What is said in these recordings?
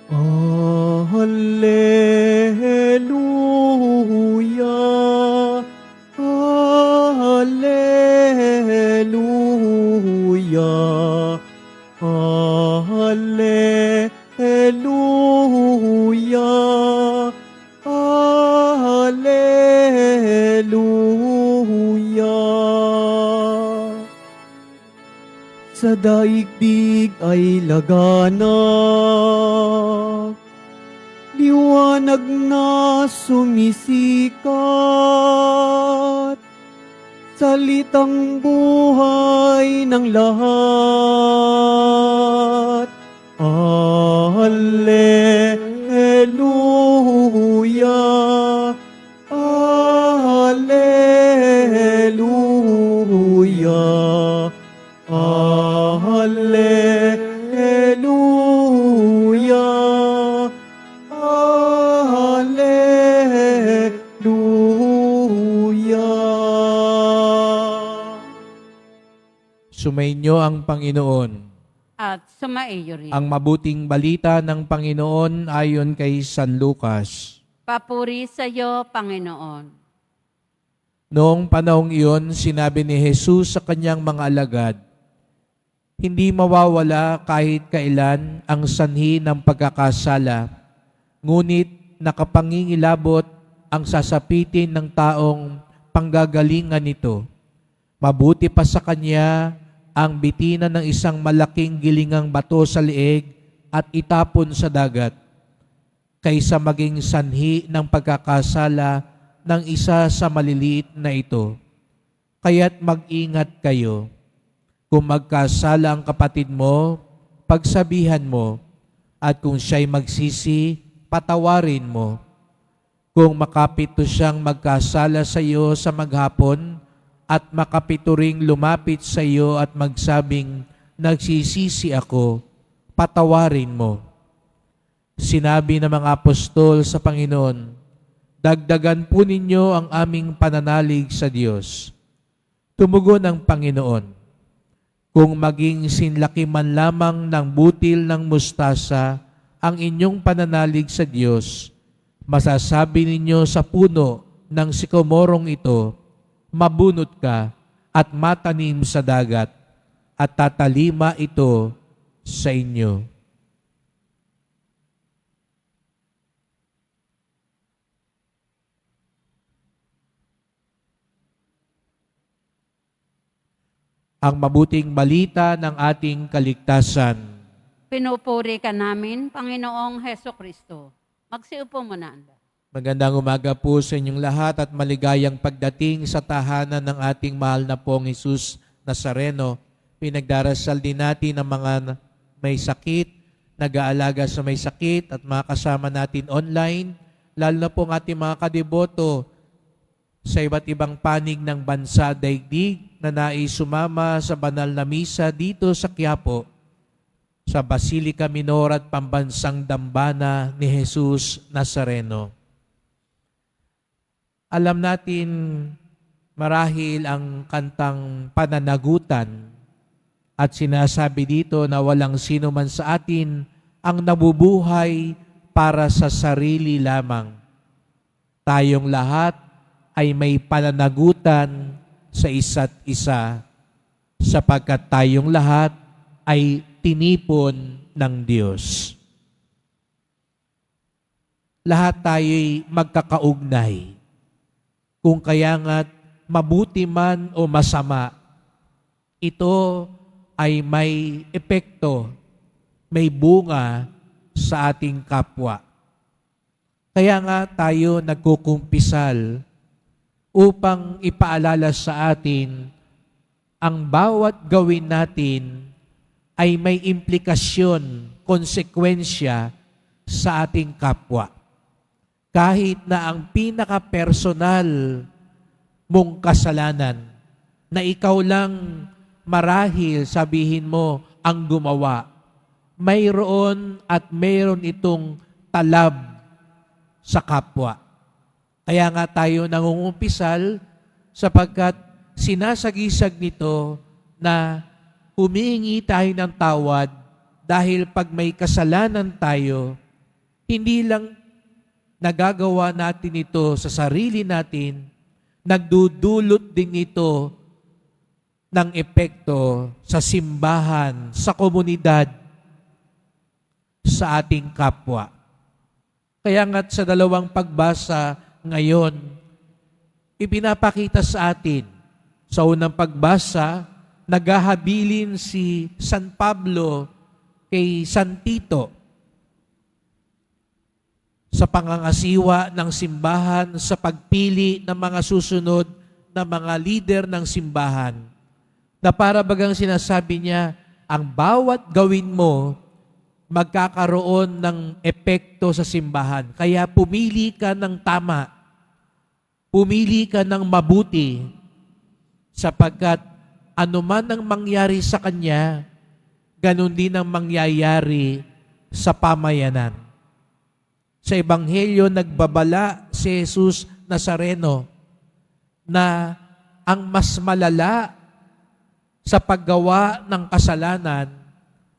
Alleluia, Alleluia, Alleluia, Alleluia. Sa daigdig ay laganap, liwanag na sumisikat, salitang buhay ng lahat. Alleluia, Alleluia, Alleluia, Alleluia. Sumainyo ang Panginoon. At sumaiyo rin. Ang mabuting balita ng Panginoon ayon kay San Lucas. Papuri sa iyo, Panginoon. Noong panahong iyon, sinabi ni Jesus sa kanyang mga alagad, "Hindi mawawala kahit kailan ang sanhi ng pagkakasala, ngunit nakapangingilabot ang sasapitin ng taong panggagalingan nito. Mabuti pa sa kanya ang bitina ng isang malaking gilingang bato sa leeg at itapon sa dagat, kaysa maging sanhi ng pagkakasala ng isa sa maliliit na ito. Kaya't mag-ingat kayo. Kung magkasala ang kapatid mo, pagsabihan mo, at kung siya'y magsisi, patawarin mo. Kung makapito siyang magkasala sa iyo sa maghapon, at makapito ring lumapit sa iyo at magsabing, nagsisisi ako, patawarin mo." Sinabi ng mga apostol sa Panginoon, "Dagdagan po ninyo ang aming pananalig sa Diyos." Tumugon ang Panginoon, "Kung maging sinlaki man lamang ng butil ng mustasa ang inyong pananalig sa Diyos, masasabi ninyo sa puno ng sikomorong ito, mabunot ka at matanim sa dagat, at tatalima ito sa inyo." Ang mabuting balita ng ating kaligtasan. Pinupuri ka namin, Panginoong Heso Kristo. Magsiupo muna. Magandang umaga po sa inyong lahat at maligayang pagdating sa tahanan ng ating mahal na pong Jesus Nazareno. Pinagdarasal din natin ang mga may sakit, nag-aalaga sa may sakit at mga kasama natin online, lalo na pong ating mga kadeboto sa iba't ibang panig ng bansa daigdig na nais sumama sa banal na misa dito sa Quiapo, sa Basilica Minor at Pambansang Dambana ni Jesus Nazareno. Alam natin marahil ang kantang Pananagutan at sinasabi dito na walang sino man sa atin ang nabubuhay para sa sarili lamang. Tayong lahat ay may pananagutan sa isa't isa, sapagkat tayong lahat ay tinipon ng Diyos. Lahat tayo'y magkakaugnay. Kung kaya nga't mabuti man o masama, ito ay may epekto, may bunga sa ating kapwa. Kaya nga tayo nagkukumpisal upang ipaalala sa atin ang bawat gawin natin ay may implikasyon, konsekwensya sa ating kapwa. Kahit na ang pinaka-personal mong kasalanan na ikaw lang marahil sabihin mo ang gumawa, mayroon at mayroon itong talab sa kapwa. Kaya nga tayo nangungumpisal sapagkat sinasagisag nito na humihingi tayo ng tawad dahil pag may kasalanan tayo, hindi lang nagagawa natin ito sa sarili natin, nagdudulot din ito ng epekto sa simbahan, sa komunidad, sa ating kapwa. Kaya nga't sa dalawang pagbasa ngayon, ipinapakita sa atin, sa unang pagbasa, naghahabilin si San Pablo kay San Tito sa pangangasiwa ng simbahan, sa pagpili ng mga susunod na mga lider ng simbahan, na para bagang sinasabi niya, ang bawat gawin mo, magkakaroon ng epekto sa simbahan. Kaya pumili ka ng tama, pumili ka ng mabuti, sapagkat anuman ang mangyari sa kanya, ganun din ang mangyayari sa pamayanan. Sa Ebanghelyo, nagbabala si Jesus Nazareno na ang mas malala sa paggawa ng kasalanan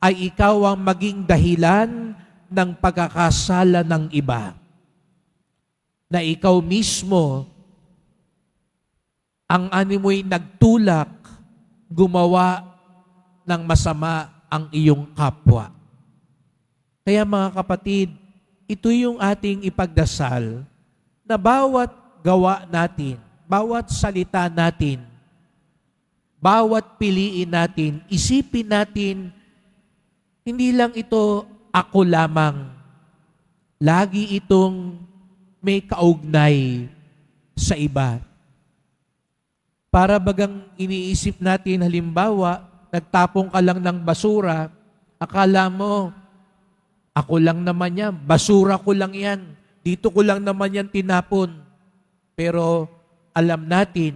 ay ikaw ang maging dahilan ng pagkakasala ng iba. Na ikaw mismo ang animoy nagtulak, gumawa ng masama ang iyong kapwa. Kaya mga kapatid, ito yung ating ipagdasal na bawat gawa natin, bawat salita natin, bawat piliin natin, isipin natin, hindi lang ito ako lamang. Lagi itong may kaugnay sa iba. Para bagang iniisip natin, halimbawa, nagtapong ka lang ng basura, akala mo, ako lang naman yan, basura ko lang yan, dito ko lang naman yan tinapon. Pero alam natin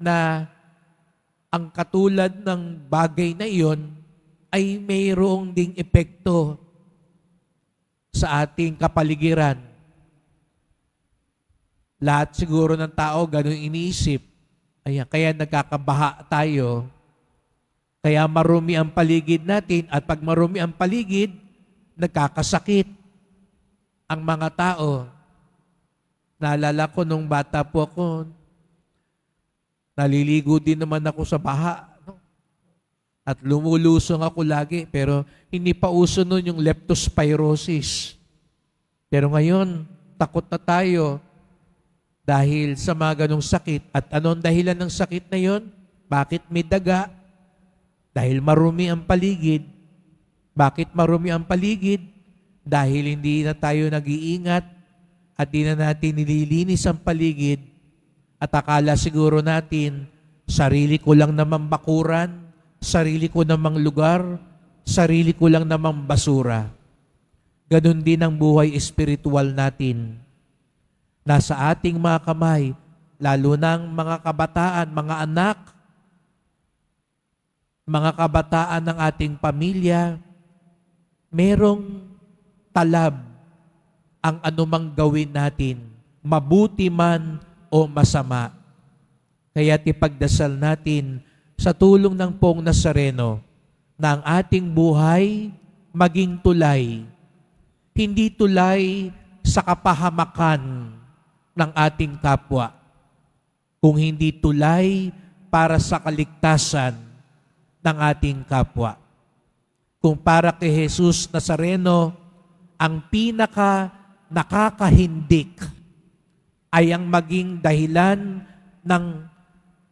na ang katulad ng bagay na iyon ay mayroong ding epekto sa ating kapaligiran. Lahat siguro ng tao ganun iniisip. Ayan, kaya nagkakabaha tayo. Kaya marumi ang paligid natin at pag marumi ang paligid, nagkakasakit ang mga tao. Naalala ko nung bata po ako, naliligo din naman ako sa baha. No? At lumulusong ako lagi, pero hindi pa uso nun yung leptospirosis. Pero ngayon, takot na tayo dahil sa mga ganong sakit. At anong dahilan ng sakit na yon? Bakit may daga? Dahil marumi ang paligid. Bakit marumi ang paligid? Dahil hindi na tayo nag-iingat at di na natin nililinis ang paligid at akala siguro natin, sarili ko lang namang bakuran, sarili ko namang lugar, sarili ko lang namang basura. Ganon din ang buhay espiritual natin. Nasa ating mga kamay, lalo ng mga kabataan, mga anak, mga kabataan ng ating pamilya, merong talab ang anumang gawin natin, mabuti man o masama. Kaya't ipagdasal natin sa tulong ng Poong Nazareno na ang ating buhay maging tulay, hindi tulay sa kapahamakan ng ating kapwa, kung hindi tulay para sa kaligtasan ng ating kapwa. Kung para kay Jesus Nazareno, ang pinaka nakakahindik ay ang maging dahilan ng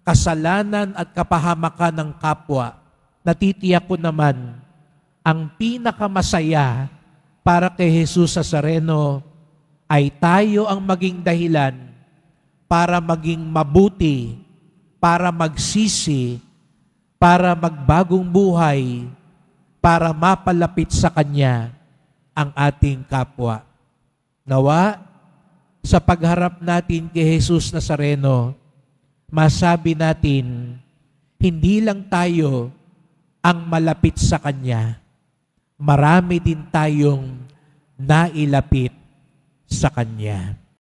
kasalanan at kapahamakan ng kapwa. Natitiyak ko naman, ang pinakamasaya para kay Jesus Nazareno ay tayo ang maging dahilan para maging mabuti, para magsisi, para magbagong buhay, para mapalapit sa Kanya ang ating kapwa. Nawa, sa pagharap natin kay Jesus Nazareno, masabi natin, hindi lang tayo ang malapit sa Kanya, marami din tayong nailapit sa Kanya.